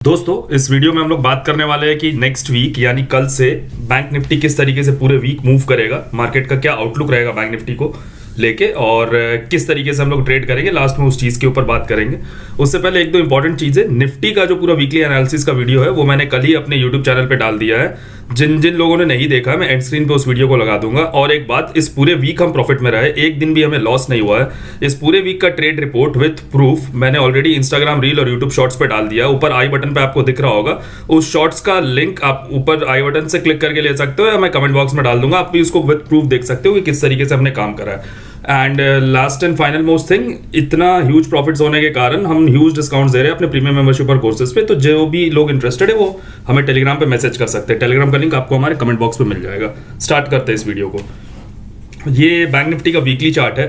दोस्तों इस वीडियो में हम लोग बात करने वाले हैं कि नेक्स्ट वीक यानी कल से बैंक निफ्टी किस तरीके से पूरे वीक मूव करेगा, मार्केट का क्या आउटलुक रहेगा बैंक निफ्टी को लेके और किस तरीके से हम लोग ट्रेड करेंगे। लास्ट में उस चीज़ के ऊपर बात करेंगे। उससे पहले एक दो इंपॉर्टेंट चीज़ है, निफ्टी का जो पूरा वीकली एनालिसिस का वीडियो है वो मैंने कल ही अपने यूट्यूब चैनल पे डाल दिया है। जिन जिन लोगों ने नहीं देखा मैं एंड स्क्रीन पे उस वीडियो को लगा दूंगा। और एक बात, इस पूरे वीक हम प्रॉफिट में रहे, एक दिन भी हमें लॉस नहीं हुआ है। इस पूरे वीक का ट्रेड रिपोर्ट विथ प्रूफ मैंने ऑलरेडी इंस्टाग्राम रील और यूट्यूब शॉर्ट्स पे डाल दिया। ऊपर आई बटन पे आपको दिख रहा होगा, उस शॉर्ट्स का लिंक आप ऊपर आई बटन से क्लिक करके ले सकते हो या मैं कमेंट बॉक्स में डाल दूंगा। आप भी उसको विथ प्रूफ देख सकते हो कि किस तरीके से हमने काम करा है। And last and final most thing, इतना ह्यूज प्रॉफिट्स होने के कारण हम ह्यूज डिस्काउंट्स दे रहे हैं अपने प्रीमियम मेंबरशिप और कोर्सेज पे। तो जो भी लोग इंटरेस्टेड है वो हमें टेलीग्राम पे मैसेज कर सकते हैं। टेलीग्राम का लिंक आपको हमारे कमेंट बॉक्स पे मिल जाएगा। स्टार्ट करते हैं इस वीडियो को। ये बैंक निफ्टी का वीकली चार्ट है।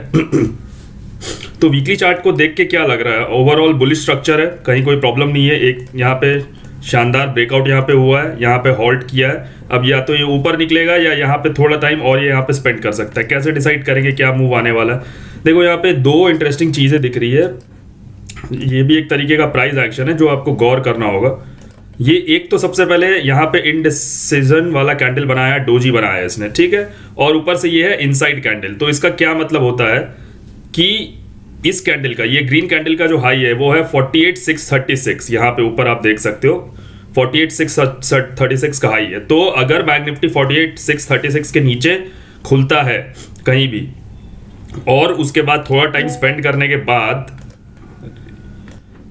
तो वीकली चार्ट को देख के क्या लग रहा है? ओवरऑल बुलिश स्ट्रक्चर है, कहीं कोई प्रॉब्लम नहीं है। एक यहाँ पे शानदार ब्रेकआउट यहाँ पे हुआ है, यहाँ पे हॉल्ट किया है। अब या तो ये ऊपर निकलेगा या यहाँ पे थोड़ा टाइम और ये यहाँ पे स्पेंड कर सकता है। कैसे डिसाइड करेंगे क्या मूव आने वाला है? देखो यहाँ पे दो इंटरेस्टिंग चीज़ें दिख रही है। ये भी एक तरीके का प्राइस एक्शन है जो आपको गौर करना होगा। ये एक तो सबसे पहले यहाँ पे इनडिसीजन वाला कैंडल बनाया, डोजी बनाया है इसने, ठीक है। और ऊपर से ये है इनसाइड कैंडल। तो इसका क्या मतलब होता है कि इस कैंडल का, ये ग्रीन कैंडल का जो हाई है वो है 48,636। यहाँ पे ऊपर आप देख सकते हो 48,636 का हाई है। तो अगर बैंक निफ्टी 48,636 के नीचे खुलता है कहीं भी और उसके बाद थोड़ा टाइम स्पेंड करने के बाद,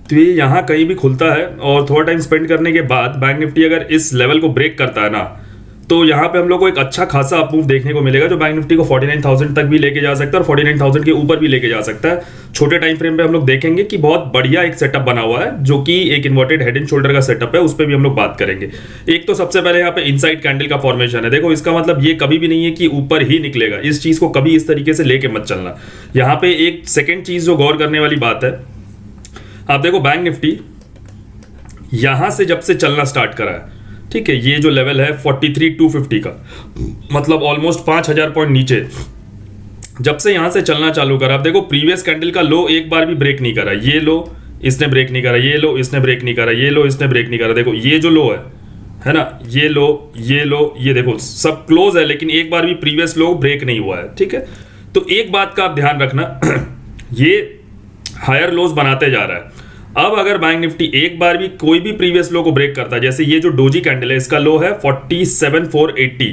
तो ये यहाँ कहीं भी खुलता है और थोड़ा टाइम स्पेंड करने के बाद बैंक निफ्टी अगर इस लेवल को ब्रेक करता है ना, तो यहाँ पे हम लोग को एक अच्छा खासा अपमूव देखने को मिलेगा जो बैंक निफ्टी को 49,000 तक भी लेके जा सकता है और 49,000 के ऊपर भी लेके जा सकता है। छोटे टाइम फ्रेम पे हम लोग देखेंगे कि बहुत बढ़िया एक सेटअप बना हुआ है जो कि एक इन्वर्टेड हेड एंड शोल्डर का सेटअप है, उस पर भी हम लोग बात करेंगे। एक तो सबसे पहले यहाँ पे इनसाइड कैंडल का फॉर्मेशन है। देखो इसका मतलब ये कभी भी नहीं है कि ऊपर ही निकलेगा, इस चीज को कभी इस तरीके से लेके मत चलना। यहाँ पे एक सेकेंड चीज जो गौर करने वाली बात है, आप देखो बैंक निफ्टी यहां से जब से चलना स्टार्ट करा है, ठीक है, ये जो लेवल है 43,250 का, मतलब ऑलमोस्ट 5,000 पॉइंट नीचे जब से यहां से चलना चालू करा। आप देखो प्रीवियस कैंडल का लो एक बार भी ब्रेक नहीं करा। ये लो इसने ब्रेक नहीं करा, ये लो इसने ब्रेक नहीं करा, ये लो इसने ब्रेक नहीं करा। देखो ये जो लो है ना, ये लो, ये लो, ये देखो सब क्लोज है लेकिन एक बार भी प्रीवियस लो ब्रेक नहीं हुआ है, ठीक है। तो एक बात का आप ध्यान रखना, ये हायर लोज बनाते जा रहा है। अब अगर बैंक निफ्टी एक बार भी कोई भी प्रीवियस लो को ब्रेक करता है, जैसे ये जो डोजी कैंडल है इसका लो है 47,480,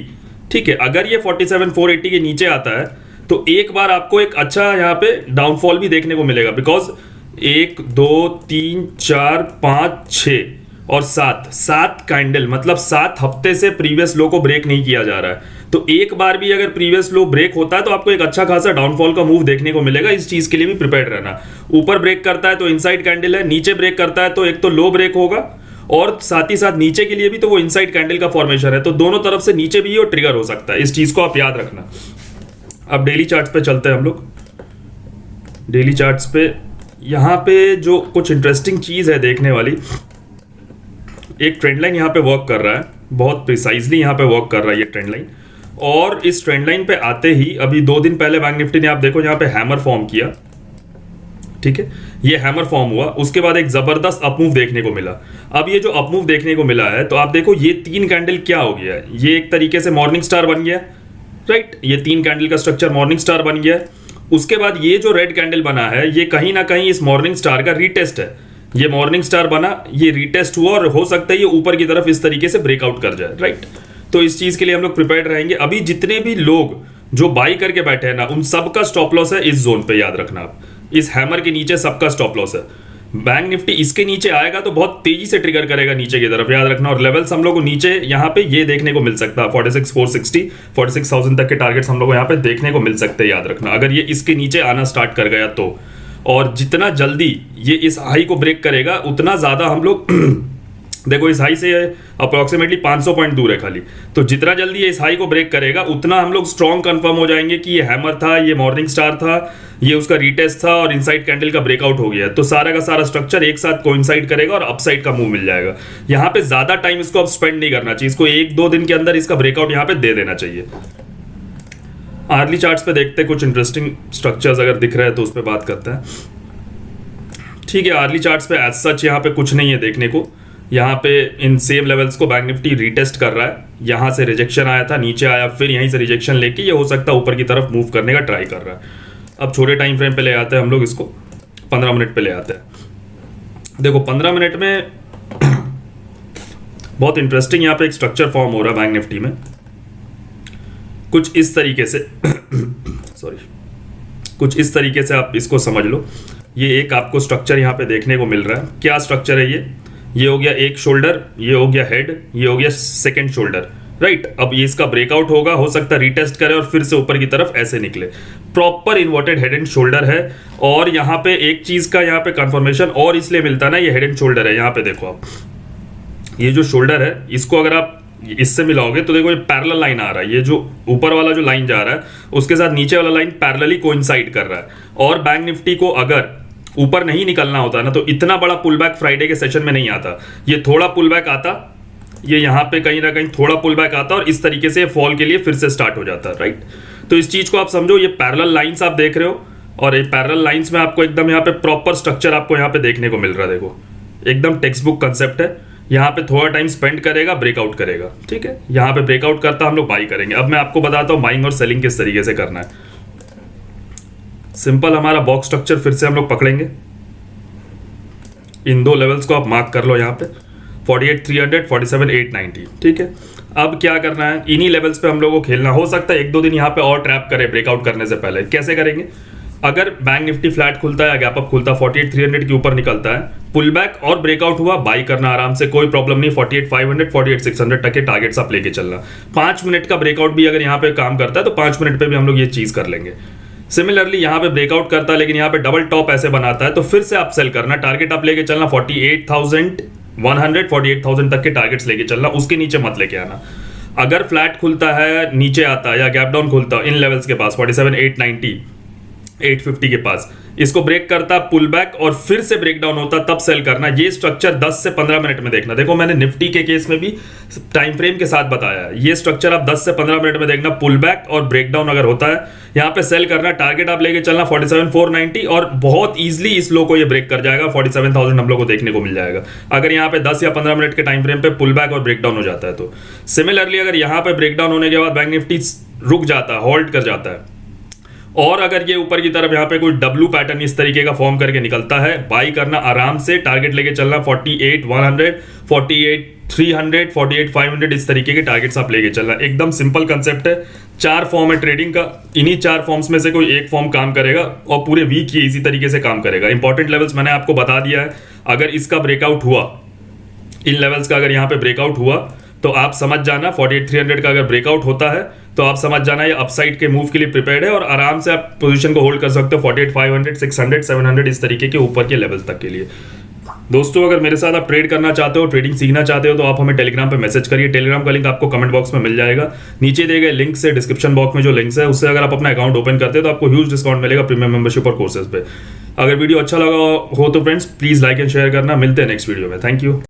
ठीक है, अगर ये 47,480 के नीचे आता है तो एक बार आपको एक अच्छा यहाँ पे डाउनफॉल भी देखने को मिलेगा। बिकॉज 1 2 3 4 5 6 और 7 कैंडल, मतलब 7 हफ्ते से प्रीवियस लो को ब्रेक नहीं किया जा रहा है। तो एक बार भी अगर प्रीवियस लो ब्रेक होता है तो आपको एक अच्छा खासा डाउनफॉल का मूव देखने को मिलेगा। इस चीज के लिए भी प्रिपेयर्ड रहना। ऊपर ब्रेक करता है तो इनसाइड कैंडल है, नीचे ब्रेक करता है तो एक तो लो ब्रेक होगा और साथ ही साथ नीचे के लिए भी तो वो इनसाइड कैंडल का फॉर्मेशन है। तो दोनों तरफ से नीचे भी वो ट्रिगर हो सकता है, इस चीज को आप याद रखना। अब डेली चार्ट्स पे चलते हैं हम लोग। डेली चार्ट्स पे यहाँ पे जो कुछ इंटरेस्टिंग चीज है देखने वाली, एक ट्रेंड लाइन यहाँ पे वर्क कर रहा है, बहुत प्रिसाइजली यहाँ पे वर्क कर रहा है ये ट्रेंड लाइन। और इस ट्रेंड लाइन पे आते ही अभी 2 दिन पहले बैंक निफ्टी ने, आप देखो यहाँ पे हैमर फॉर्म किया, ठीक है, ये हैमर फॉर्म हुआ, उसके बाद एक जबरदस्त अपमूव देखने को मिला। अब ये जो अपमूव देखने को मिला है तो आप देखो ये 3 कैंडल क्या हो गया है, ये एक तरीके से मॉर्निंग स्टार बन गया, राइट। ये 3 कैंडल का स्ट्रक्चर मॉर्निंग स्टार बन गया। उसके बाद ये जो रेड कैंडल बना है ये कहीं ना कहीं इस मॉर्निंग स्टार का रीटेस्ट है। ये मॉर्निंग स्टार बना, ये रीटेस्ट हुआ और हो सकता है ये ऊपर की तरफ इस तरीके से ब्रेकआउट कर जाए, राइट। तो इस चीज के लिए हम लोग प्रिपेयर्ड रहेंगे। अभी जितने भी लोग जो बाई करके बैठे हैं ना, उन सबका स्टॉप लॉस है इस जोन पे, याद रखना आप। इस हैमर के नीचे सबका स्टॉप लॉस है। बैंक निफ्टी इसके नीचे आएगा तो बहुत तेजी से ट्रिगर करेगा नीचे की तरफ, याद रखना। और लेवल्स हम लोग को नीचे यहाँ पे ये देखने को मिल सकता है 46,460, 46,000 तक के टारगेट्स हम लोग को यहाँ पे देखने को मिल सकते हैं, याद रखना। अगर ये इसके नीचे आना स्टार्ट कर गया तो, और जितना जल्दी ये इस हाई को ब्रेक करेगा उतना ज्यादा हम लोग देखो इस हाई से अप्रोक्सीमेटली 500 पॉइंट दूर है खाली। तो जितना जल्दी ये इस हाई को ब्रेक करेगा उतना हम लोग स्ट्रॉन्ग कंफर्म हो जाएंगे कि ये हैमर था, ये मॉर्निंग स्टार था, ये उसका रीटेस्ट था और इनसाइड कैंडल का ब्रेकआउट हो गया। तो सारा का सारा स्ट्रक्चर एक साथ कोइंसाइड करेगा और अपसाइड का मूव मिल जाएगा। यहाँ पे ज्यादा टाइम इसको अब स्पेंड नहीं करना चाहिए, इसको 1-2 दिन के अंदर इसका ब्रेकआउट यहाँ पे दे देना चाहिए। आर्ली चार्ट्स पे देखते हैं कुछ इंटरेस्टिंग स्ट्रक्चर्स अगर दिख रहे हैं तो उस पर बात करते हैं। ठीक है, आर्ली चार्ट्स पे एज सच यहाँ पे कुछ नहीं है देखने को। यहाँ पे इन सेम लेवल्स को बैंक निफ्टी रीटेस्ट कर रहा है। यहाँ से रिजेक्शन आया था, नीचे आया, फिर यहीं से रिजेक्शन लेके ये हो सकता है ऊपर की तरफ मूव करने का ट्राई कर रहा है। अब छोटे टाइम फ्रेम पे ले आते हैं हम लोग इसको, 15 मिनट पे ले आते हैं। देखो 15 मिनट में बहुत इंटरेस्टिंग यहाँ पे एक स्ट्रक्चर फॉर्म हो रहा है बैंक निफ्टी में, कुछ इस तरीके से सॉरी, कुछ इस तरीके से आप इसको समझ लो। ये एक आपको स्ट्रक्चर यहाँ पे देखने को मिल रहा है। क्या स्ट्रक्चर है ये हो गया एक शोल्डर, ये हो गया हेड, ये हो गया सेकंड शोल्डर, राइट। अब ये इसका ब्रेकआउट होगा, हो सकता है रीटेस्ट करे और फिर से ऊपर की तरफ ऐसे निकले। Proper inverted head and shoulder है। और यहाँ पे एक चीज का यहाँ पे कंफर्मेशन और इसलिए मिलता है ना, ये हेड एंड शोल्डर है। यहाँ पे देखो आप, ये जो शोल्डर है इसको अगर आप इससे मिलाओगे तो देखो ये पैरेलल लाइन आ रहा है। ये जो ऊपर वाला जो लाइन जा रहा है उसके साथ नीचे वाला लाइन पैरेलली कोइंसाइड कर रहा है। और बैंक निफ्टी को अगर ऊपर नहीं निकलना होता ना तो इतना बड़ा पुल बैक फ्राइडे के सेशन में नहीं आता। ये थोड़ा पुल बैक आता, ये यहाँ पे कहीं ना कहीं थोड़ा पुल बैक आता और इस तरीके से फॉल के लिए फिर से स्टार्ट हो जाता है, राइट। तो इस चीज को आप समझो, ये पैरेलल लाइंस आप देख रहे हो और ये पैरेलल लाइंस में आपको एकदम यहाँ पे प्रॉपर स्ट्रक्चर आपको यहाँ पे देखने को मिल रहा है। देखो एकदम टेक्स्ट बुक कंसेप्ट है। यहाँ पे थोड़ा टाइम स्पेंड करेगा, ब्रेकआउट करेगा, ठीक है। यहाँ पे ब्रेकआउट करता हम लोग बाई करेंगे। अब मैं आपको बताता हूँ बाइंग और सेलिंग किस तरीके से करना है। सिंपल हमारा बॉक्स स्ट्रक्चर फिर से हम लोग पकड़ेंगे। इन दो लेवल्स को आप मार्क कर लो यहाँ पे, 48,300, 47,890, ठीक है। अब क्या करना है, इन्हीं लेवल्स पे हम लोगों को खेलना। हो सकता है एक दो दिन यहाँ पे और ट्रैप करे ब्रेकआउट करने से पहले। कैसे करेंगे, अगर बैंक निफ्टी फ्लैट खुलता है या गैप अप खुलता है, 48,300 के ऊपर निकलता है, पुल बैक और ब्रेकआउट हुआ, बाई करना आराम से, कोई प्रॉब्लम नहीं। 48,500, 48,600 तक के टारगेट्स आप लेके चलना। 5 मिनट का ब्रेकआउट भी अगर यहाँ पे काम करता है तो 5 मिनट पे भी हम लोग ये चीज कर लेंगे। सिमिलरली यहाँ पे ब्रेकआउट करता है लेकिन यहाँ पे डबल टॉप ऐसे बनाता है तो फिर से आप सेल करना। टारगेट आप लेके चलना 48,100, 48,000 तक के टारगेट्स लेके चलना, उसके नीचे मत लेके आना। अगर फ्लैट खुलता है, नीचे आता है या गैप डाउन खुलता है इन लेवल्स के पास 47,890, 850 के पास, इसको ब्रेक करता, पुल बैक और फिर से ब्रेक डाउन होता, तब सेल करना। ये स्ट्रक्चर 10 से 15 मिनट में देखना। देखो मैंने निफ्टी के केस में भी टाइम फ्रेम के साथ बताया, ये स्ट्रक्चर आप 10 से 15 मिनट में देखना। पुल बैक और ब्रेक डाउन अगर होता है यहाँ पे सेल करना। टारगेट आप लेके चलना 47,490 और बहुत ईजिली इस लो को ये ब्रेक कर जाएगा। 47,000 हम लोग को देखने को मिल जाएगा अगर यहाँ पे 10 या 15 मिनट के टाइम फ्रेम पे पुल बैक और ब्रेक डाउन हो जाता है तो। सिमिलरली अगर यहाँ पे ब्रेक डाउन होने के बाद बैंक निफ्टी रुक जाता है, होल्ड कर जाता है, और अगर ये ऊपर की तरफ यहाँ पे कोई डब्ल्यू पैटर्न इस तरीके का फॉर्म करके निकलता है, बाई करना आराम से। टारगेट लेके चलना 48,100, 48,300, 48,500, इस तरीके के टारगेट्स आप लेके चलना। एकदम सिंपल कंसेप्ट है। 4 फॉर्म है ट्रेडिंग का, इन्हीं 4 फॉर्म्स में से कोई एक फॉर्म काम करेगा और पूरे वीक ये इसी तरीके से काम करेगा। इंपॉर्टेंट लेवल्स मैंने आपको बता दिया है। अगर इसका ब्रेकआउट हुआ, इन लेवल्स का अगर यहाँ पे ब्रेकआउट हुआ तो आप समझ जाना 48,300 का अगर ब्रेकआउट होता है तो आप समझ जाना ये अपसाइड के मूव के लिए प्रिपेयर्ड है और आराम से आप पोजीशन को होल्ड कर सकते हो 48,500, 600, 700 इस तरीके के ऊपर के लेवल तक के लिए। दोस्तों अगर मेरे साथ आप ट्रेड करना चाहते हो, ट्रेडिंग सीखना चाहते हो तो आप हमें टेलीग्राम पे मैसेज करिए। टेलीग्राम का लिंक आपको कमेंट बॉक्स में मिल जाएगा। नीचे दिए गए लिंक से डिस्क्रिप्शन बॉक्स में जो लिंक्स है उससे अगर आप अपना अकाउंट ओपन करते हो तो आपको ह्यूज डिस्काउंट मिलेगा प्रीमियम मेंबरशिप और कोर्सेज पे। अगर वीडियो अच्छा लगा हो तो friends please like and share करना। मिलते हैं नेक्स्ट वीडियो में। Thank you.